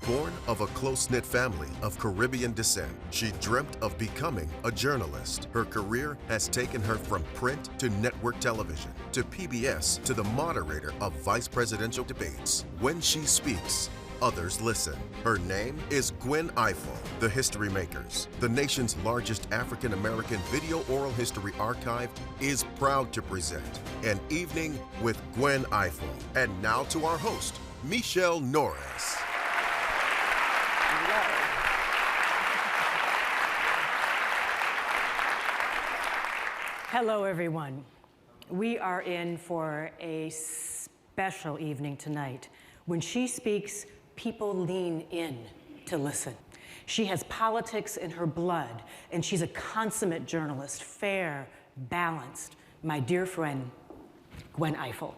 Born of a close-knit family of Caribbean descent, she dreamt of becoming a journalist. Her career has taken her from print to network television, to PBS, to the moderator of vice presidential debates. When she speaks, others listen. Her name is Gwen Ifill. The History Makers, the nation's largest African-American video oral history archive, is proud to present An Evening with Gwen Ifill. And now to our host, Michelle Norris. Hello, everyone. We are in for a special evening tonight. When she speaks, people lean in to listen. She has politics in her blood, and she's a consummate journalist, fair, balanced. My dear friend, Gwen Ifill.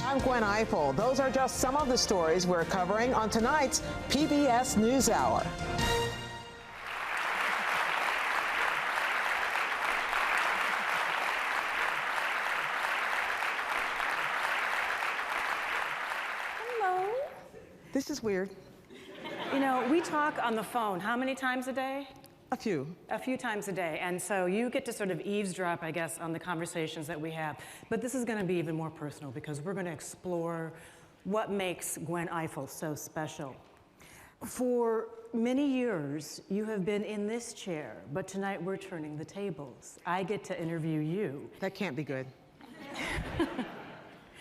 I'm Gwen Ifill. Those are just some of the stories we're covering on tonight's PBS NewsHour. Hello. This is weird. You know, we talk on the phone how many times a day? A few. A few times a day, and so you get to sort of eavesdrop, I guess, on the conversations that we have. But this is going to be even more personal because we're going to explore what makes Gwen Ifill so special. For many years, you have been in this chair, but tonight we're turning the tables. I get to interview you. That can't be good.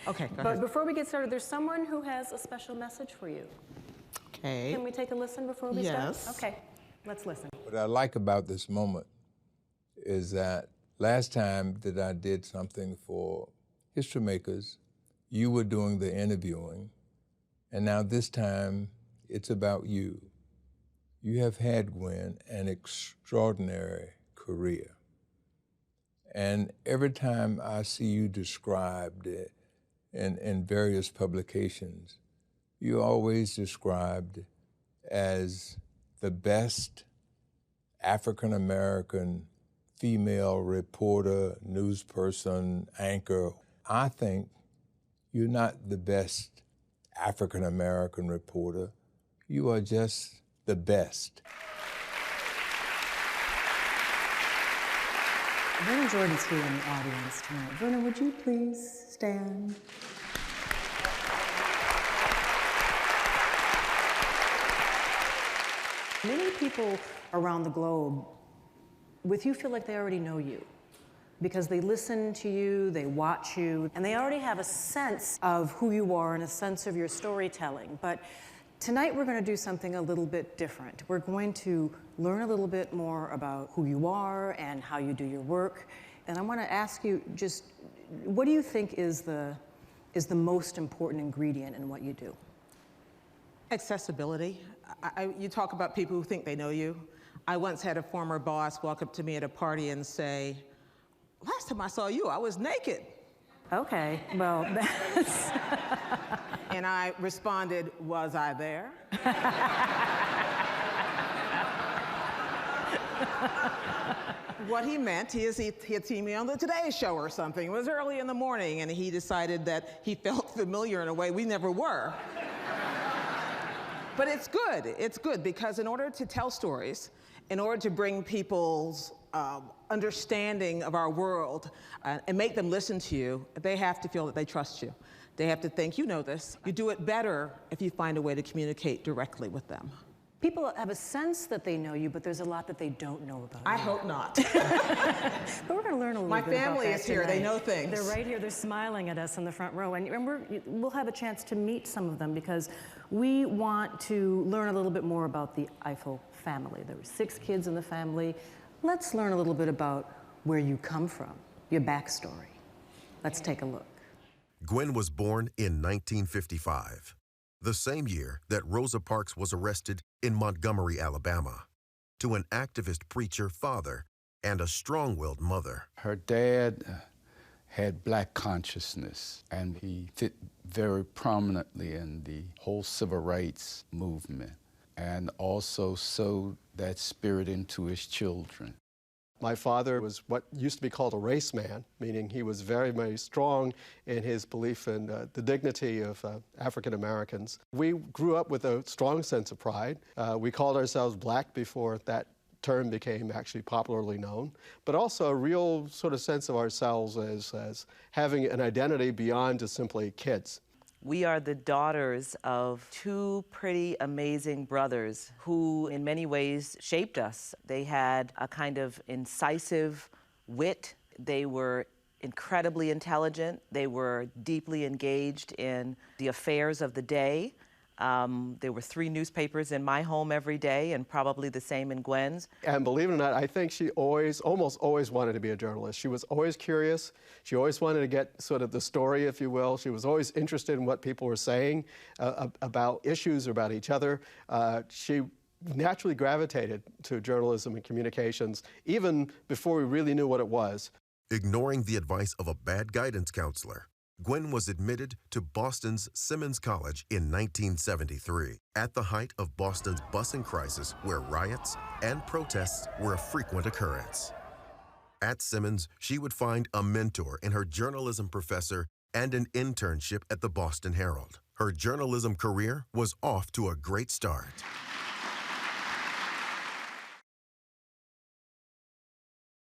Okay, go But ahead. before we get started, there's someone who has a special message for you. Okay. Can we take a listen before we Yes. start? Okay, let's listen. What I like about this moment is that last time that I did something for History Makers, you were doing the interviewing, and now this time it's about you. You have had, Gwen, an extraordinary career. And every time I see you described in various publications, you're always described as the best African-American female reporter, newsperson, anchor. I think you're not the best African-American reporter. You are just the best. Vernon Jordan's here in the audience tonight. Vernon, would you please stand? Many people around the globe, with you, feel like they already know you because they listen to you, they watch you, and they already have a sense of who you are and a sense of your storytelling. But tonight we're going to do something a little bit different. We're going to learn a little bit more about who you are and how you do your work. And I want to ask you just, what do you think is the most important ingredient in what you do? Accessibility. You talk about people who think they know you. I once had a former boss walk up to me at a party and say, "Last time I saw you, I was naked." Okay, well, that's... And I responded, "Was I there?" What he meant is he had seen me on the Today Show or something. It was early in the morning, and he decided that he felt familiar in a way we never were. But it's good because in order to tell stories, in order to bring people's understanding of our world and make them listen to you, they have to feel that they trust you. They have to think, you know this. You do it better if you find a way to communicate directly with them. People have a sense that they know you, but there's a lot that they don't know about you. I hope not. But we're going to learn a little My bit about family that is here. tonight. They know things. They're right here. They're smiling at us in the front row. And we'll have a chance to meet some of them because we want to learn a little bit more about the Ifill family. There were 6 kids in the family. Let's learn a little bit about where you come from, your backstory. Let's take a look. Gwen was born in 1955, the same year that Rosa Parks was arrested in Montgomery, Alabama. to an activist preacher father and a strong-willed mother. Her dad had Black consciousness, and he fit very prominently in the whole civil rights movement, and also sowed that spirit into his children. My father was what used to be called a race man, meaning he was very, very strong in his belief in the dignity of African Americans. We grew up with a strong sense of pride. We called ourselves Black before that term became actually popularly known, but also a real sort of sense of ourselves as having an identity beyond just simply kids. We are the daughters of two pretty amazing brothers who in many ways shaped us. They had a kind of incisive wit. They were incredibly intelligent. They were deeply engaged in the affairs of the day. There were 3 newspapers in my home every day, and probably the same in Gwen's. And believe it or not, I think she almost always wanted to be a journalist. She was always curious. She always wanted to get sort of the story, if you will. She was always interested in what people were saying about issues or about each other. She naturally gravitated to journalism and communications, even before we really knew what it was. Ignoring the advice of a bad guidance counselor, Gwen was admitted to Boston's Simmons College in 1973, at the height of Boston's busing crisis, where riots and protests were a frequent occurrence. At Simmons, she would find a mentor in her journalism professor and an internship at the Boston Herald. Her journalism career was off to a great start.